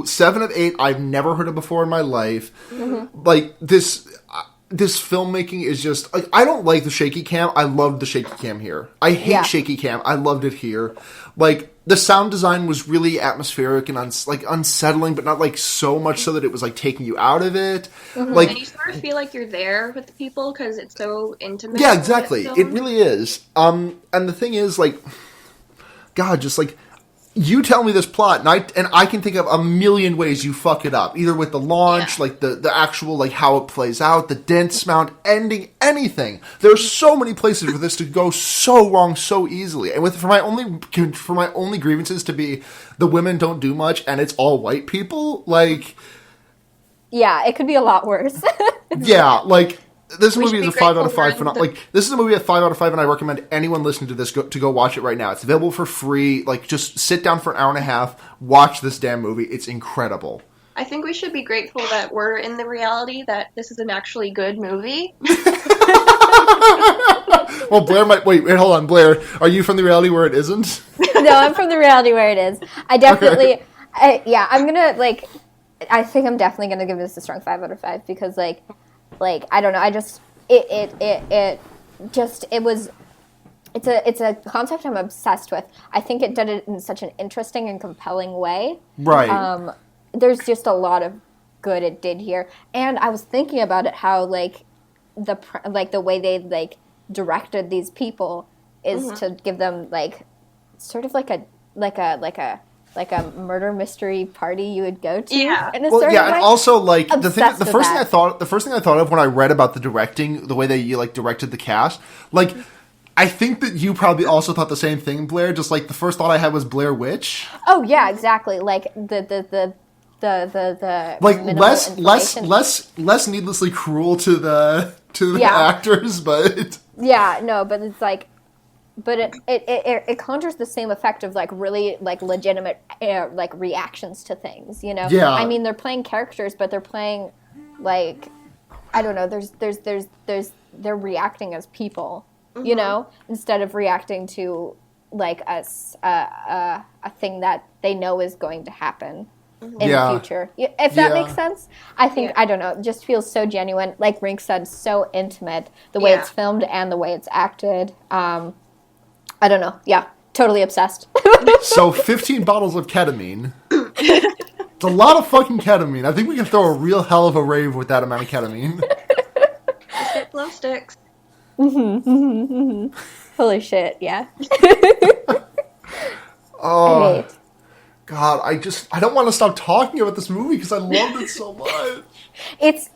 7 of 8 I've never heard of before in my life. Mm-hmm. Like, this filmmaking is just, like, I don't like the shaky cam. I loved the shaky cam here. I hate shaky cam. I loved it here. Like, the sound design was really atmospheric and unsettling, but not, like, so much so that it was, like, taking you out of it. Mm-hmm. Like, and you sort of feel like you're there with the people because it's so intimate. Yeah, exactly. It really is. And the thing is, like, God, just, like, you tell me this plot, and I can think of a million ways you fuck it up. Either with the launch, like, the actual, like, how it plays out, the dense mount, ending, anything. There's so many places for this to go so wrong so easily. And for my only grievances to be the women don't do much and it's all white people, like... Yeah, it could be a lot worse. Yeah, like... This movie is a 5 out of 5 for not, like, this is a movie at 5 out of 5, and I recommend anyone listening to this to go watch it right now. It's available for free. Like, just sit down for an hour and a half, watch this damn movie. It's incredible. I think we should be grateful that we're in the reality that this is an actually good movie. Well, Blair might... Wait, hold on, Blair. Are you from the reality where it isn't? No, I'm from the reality where it is. I definitely... Okay. I'm gonna, like... I think I'm definitely gonna give this a strong 5 out of 5, because, like, I don't know, it's a concept I'm obsessed with. I think it did it in such an interesting and compelling way. Right. There's just a lot of good it did here. And I was thinking about it, how, like, the way they, like, directed these people is to give them, like, sort of like a murder mystery party you would go to. Yeah. And also, like, the first thing I thought of when I read about the directing, the way they, like, directed the cast, like, I think that you probably also thought the same thing, Blair. Just, like, the first thought I had was Blair Witch. Oh yeah, exactly. Like the like, less needlessly cruel to the actors, but yeah, no, but it's like. But it conjures the same effect of, like, really, like, legitimate, like, reactions to things, you know? Yeah. I mean, they're playing characters, but they're playing, like, I don't know, they're reacting as people, you know? Instead of reacting to, like, a thing that they know is going to happen in the future. If that makes sense? I think, I don't know, it just feels so genuine. Like Rinks said, so intimate. The way it's filmed and the way it's acted. I don't know. Yeah, totally obsessed. So 15 bottles of ketamine. It's a lot of fucking ketamine. I think we can throw a real hell of a rave with that amount of ketamine. Glow sticks. Holy shit, yeah. Oh, God, I don't want to stop talking about this movie because I loved it so much. It's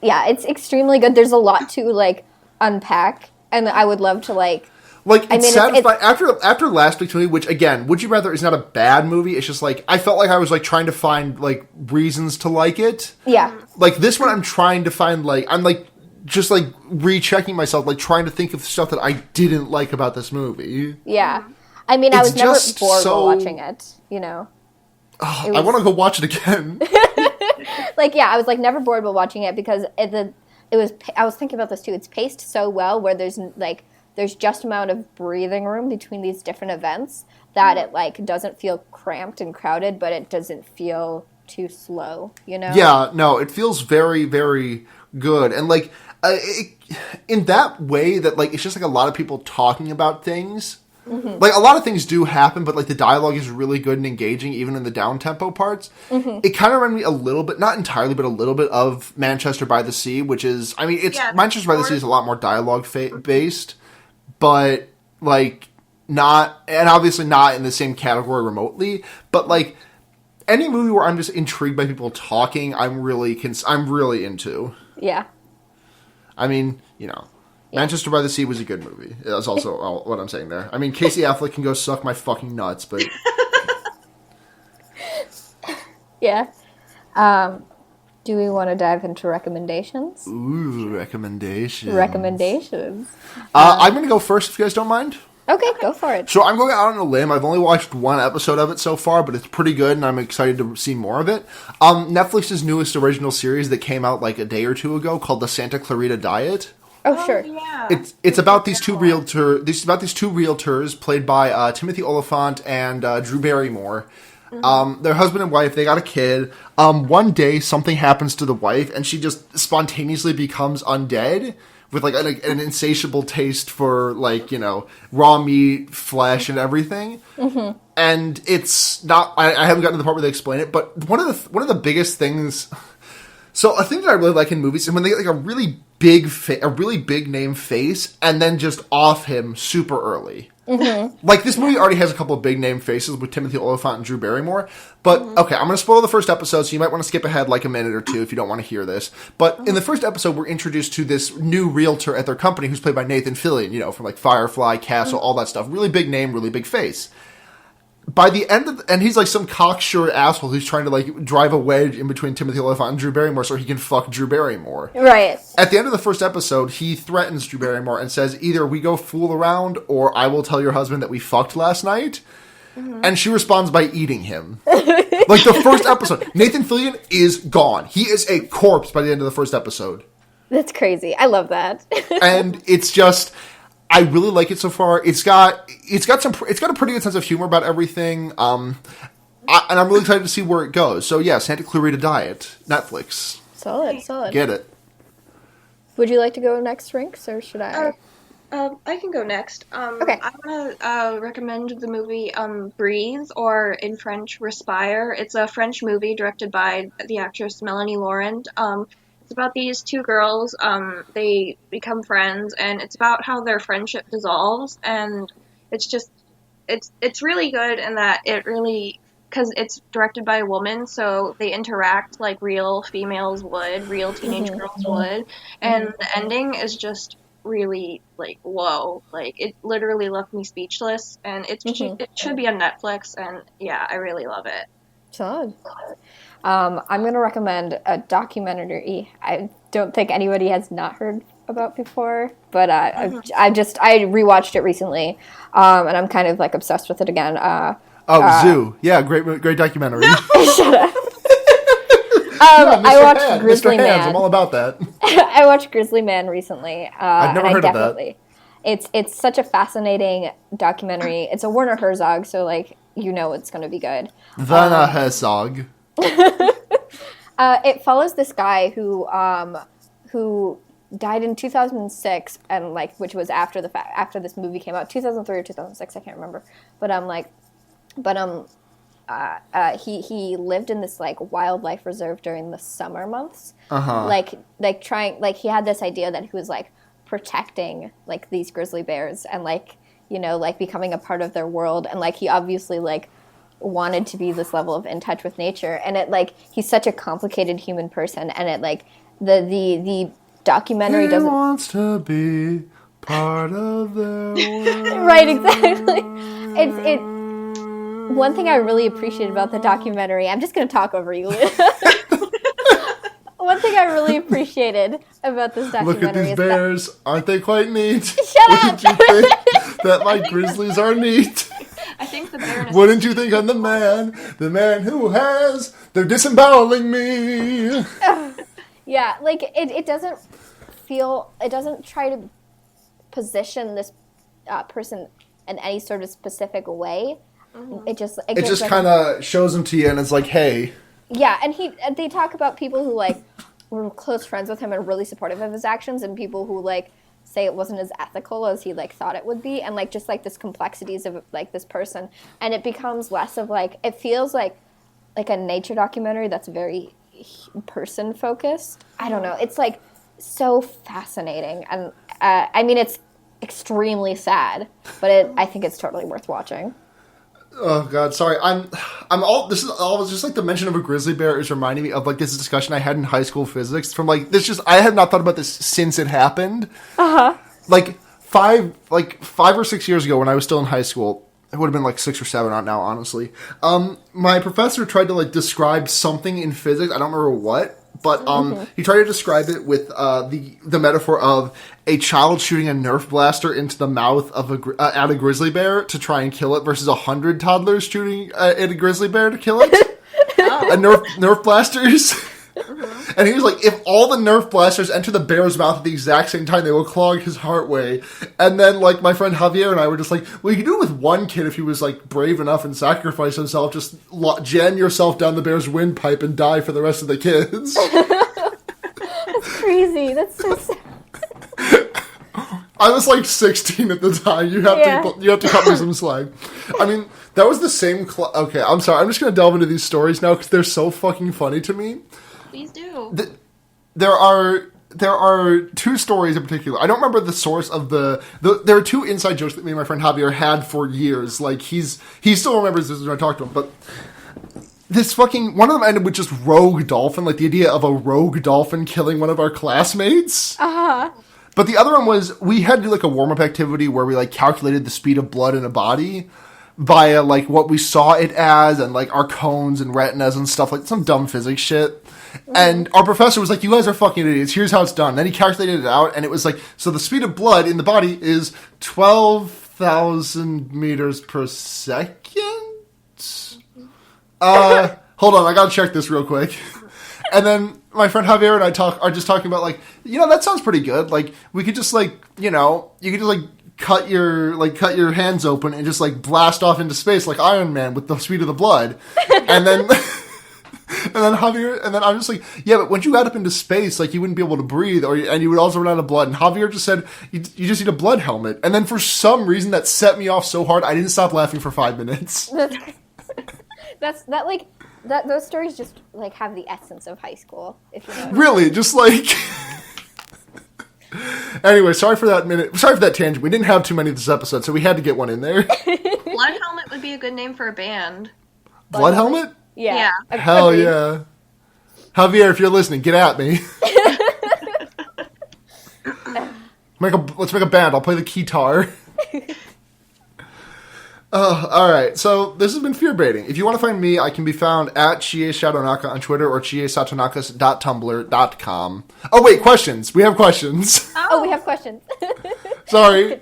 extremely good. There's a lot to, like, unpack, and I would love to, like... Like, it's satisfying. After last week's movie, which, again, Would You Rather is not a bad movie. It's just, like, I felt like I was, like, trying to find, like, reasons to like it. Yeah. Like, this one I'm trying to find, like, I'm, like, just, like, rechecking myself, like, trying to think of stuff that I didn't like about this movie. Yeah. I mean, I was never bored while watching it, you know? I want to go watch it again. Like, yeah, I was, like, never bored while watching it because I was thinking about this, too. It's paced so well where there's, like... There's just amount of breathing room between these different events that it, like, doesn't feel cramped and crowded, but it doesn't feel too slow, you know? Yeah, no, it feels very, very good. And, like, in that way that, like, it's just, like, a lot of people talking about things. Mm-hmm. Like, a lot of things do happen, but, like, the dialogue is really good and engaging, even in the down-tempo parts. Mm-hmm. It kind of reminded me a little bit, not entirely, but a little bit of Manchester by the Sea, which is, I mean, Manchester by the Sea is a lot more dialogue-based, but, like, not, and obviously not in the same category remotely, but, like, any movie where I'm just intrigued by people talking, I'm really into. Yeah. I mean, Manchester by the Sea was a good movie. That's also what I'm saying there. I mean, Casey Affleck can go suck my fucking nuts, but... Yeah. Do we want to dive into recommendations? Ooh, recommendations. I'm going to go first, if you guys don't mind. Okay, go for it. So I'm going out on a limb. I've only watched one episode of it so far, but it's pretty good, and I'm excited to see more of it. Netflix's newest original series that came out like a day or two ago, called The Santa Clarita Diet. Oh, sure. Yeah. It's about these two realtors played by Timothy Oliphant and Drew Barrymore. Mm-hmm. They're husband and wife. They got a kid. One day, something happens to the wife, and she just spontaneously becomes undead with like an insatiable taste for raw meat, flesh, and everything. Mm-hmm. And it's not. I haven't gotten to the part where they explain it, but one of the biggest things. So a thing that I really like in movies is when they get like a really big name face, and then just off him super early. Mm-hmm. Like, this movie already has a couple of big name faces with Timothy Oliphant and Drew Barrymore. But, okay, I'm going to spoil the first episode, so you might want to skip ahead like a minute or two if you don't want to hear this. But in the first episode, we're introduced to this new realtor at their company who's played by Nathan Fillion, from like Firefly, Castle, all that stuff. Really big name, really big face. By the end of and he's like some cocksure asshole who's trying to like drive a wedge in between Timothy Oliphant and Drew Barrymore so he can fuck Drew Barrymore. Right. At the end of the first episode, he threatens Drew Barrymore and says, either we go fool around or I will tell your husband that we fucked last night. Mm-hmm. And she responds by eating him. Like the first episode. Nathan Fillion is gone. He is a corpse by the end of the first episode. That's crazy. I love that. And it's just... I really like it so far. It's got a pretty good sense of humor about everything. And I'm really excited to see where it goes. So yeah, Santa Clarita Diet, Netflix. Solid. Get it. Would you like to go next, Rinks, or should I? I can go next. Okay. I want to recommend the movie Breathe, or in French, Respire. It's a French movie directed by the actress Melanie Laurent. It's about these two girls, they become friends, and it's about how their friendship dissolves, and it's really good in that it really, because it's directed by a woman, so they interact like real females would, real teenage girls would, and the ending is just really, like, whoa, like, it literally left me speechless, and it should be on Netflix, and yeah, I really love it. Solid. I'm going to recommend a documentary I don't think anybody has not heard about before, but I rewatched it recently, and I'm kind of like obsessed with it again. Zoo. Yeah, great documentary. Shut up. I watched Grizzly Mr. Hands, Man. I'm all about that. I watched Grizzly Man recently. I've never heard of that. It's such a fascinating documentary. It's a Werner Herzog, so like it's going to be good. Werner Herzog. It follows this guy who died in 2006, and which was after this movie came out, 2003 or 2006, I can't remember. He lived in this wildlife reserve during the summer months. He had this idea that he was protecting these grizzly bears and becoming a part of their world, and he obviously wanted to be this level of in touch with nature, and he's such a complicated human person, and the documentary doesn't... He wants to be part of their world. Right, exactly. One thing I really appreciate about the documentary, I'm just going to talk over you. One thing I really appreciated about this documentary Look at these bears. Aren't they quite neat? Shut up! Wouldn't you think that my grizzlies are neat? I think the bear. Wouldn't you think I'm the man who has? They're disemboweling me. Yeah, it doesn't feel. It doesn't try to position this person in any sort of specific way. Mm-hmm. It just kind of shows them to you, and it's like, hey. Yeah, and they talk about people who were close friends with him and really supportive of his actions, and people who say it wasn't as ethical as he like thought it would be, and like just like this complexities of like this person, and it becomes less of like, it feels like a nature documentary that's very person focused. I don't know. It's like so fascinating, and I mean it's extremely sad, but I think it's totally worth watching. Oh God, sorry. This is all just like the mention of a grizzly bear is reminding me of like this discussion I had in high school physics from like this. Just I had not thought about this since it happened. Like 5 or 6 years ago when I was still in high school. It would have been like 6 or 7 out now, honestly. My professor tried to like describe something in physics. I don't remember what, but he tried to describe it with the metaphor of a child shooting a Nerf blaster into the mouth of at a grizzly bear to try and kill it versus 100 toddlers shooting at a grizzly bear to kill it. A Nerf blasters. And he was like, if all the Nerf blasters enter the bear's mouth at the exact same time, they will clog his heartway. And then, like, my friend Javier and I were just like, well, you can do it with one kid if he was, like, brave enough and sacrifice himself. Just jam yourself down the bear's windpipe and die for the rest of the kids. That's crazy. That's so sad. I was, like, 16 at the time. You have to cut me some slack. I mean, that was the same okay, I'm sorry. I'm just going to delve into these stories now because they're so fucking funny to me. Please do. There are 2 stories in particular. I don't remember the source of there are 2 inside jokes that me and my friend Javier had for years. Like he still remembers this when I talked to him. But this fucking one of them ended with just rogue dolphin, like the idea of a rogue dolphin killing one of our classmates. But the other one was we had to do like a warm up activity where we like calculated the speed of blood in a body via like what we saw it as and like our cones and retinas and stuff, like some dumb physics shit. And our professor was like, you guys are fucking idiots. Here's how it's done. And then he calculated it out, and it was like, so the speed of blood in the body is 12,000 meters per second? Hold on, I gotta check this real quick. And then my friend Javier and I are just talking about, like, that sounds pretty good. Like, we could just, like, you could just, like, cut your hands open and just, like, blast off into space like Iron Man with the speed of the blood. And then... And then Javier, and then I'm just like, yeah, but once you got up into space, like, you wouldn't be able to breathe, and you would also run out of blood. And Javier just said, you just need a blood helmet. And then for some reason that set me off so hard, I didn't stop laughing for 5 minutes. Those stories just, like, have the essence of high school, if you know. Really, just like... Anyway, sorry for that tangent. We didn't have too many this episode, so we had to get one in there. Blood Helmet would be a good name for a band. Blood Helmet? Yeah. Hell yeah. Javier, if you're listening, get at me. Let's make a band. I'll play the guitar. Alright, so this has been Fear Baiting. If you want to find me, I can be found at chieshatonaka on Twitter or chiesatonakas.tumblr.com. Oh, wait, questions. We have questions. Oh, we have questions. Sorry.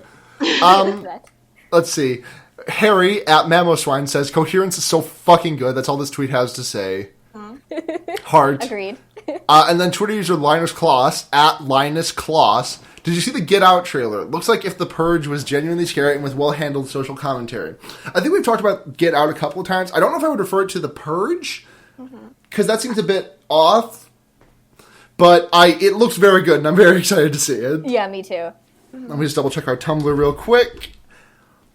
Let's see. Harry at Mamoswine says, Coherence is so fucking good. That's all this tweet has to say. Heart. Agreed. And then Twitter user Linus Kloss at Linus Kloss. Did you see the Get Out trailer? It looks like if The Purge was genuinely scary and with well-handled social commentary. I think we've talked about Get Out a couple of times. I don't know if I would refer it to The Purge, because that seems a bit off. But it looks very good, and I'm very excited to see it. Yeah, me too. Let me just double check our Tumblr real quick.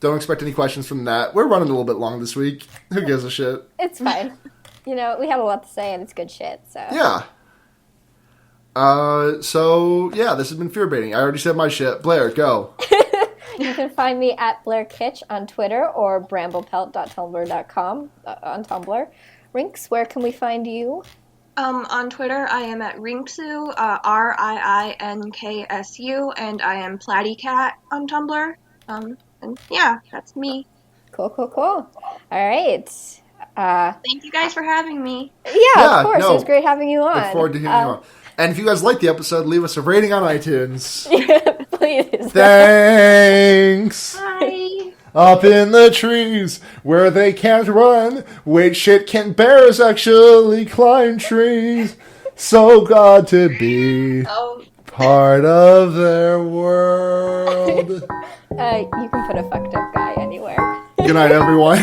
Don't expect any questions from that. We're running a little bit long this week. Who gives a shit? It's fine. We have a lot to say, and it's good shit, so. Yeah. This has been Fear Baiting. I already said my shit. Blair, go. You can find me at Blair Kitsch on Twitter or bramblepelt.tumblr.com on Tumblr. Rinks, where can we find you? On Twitter, I am at Rinksu, RIINKSU, and I am Platycat on Tumblr. And yeah, that's me. Cool. All right. Thank you guys for having me. Yeah, of course. It was great having you on. Look forward to hearing you on. And if you guys like the episode, leave us a rating on iTunes. Please. Thanks. Bye. Up in the trees where they can't run. Wait, shit, can bears actually climb trees? So glad to be part of their world. You can put a fucked up guy anywhere. Good night, everyone.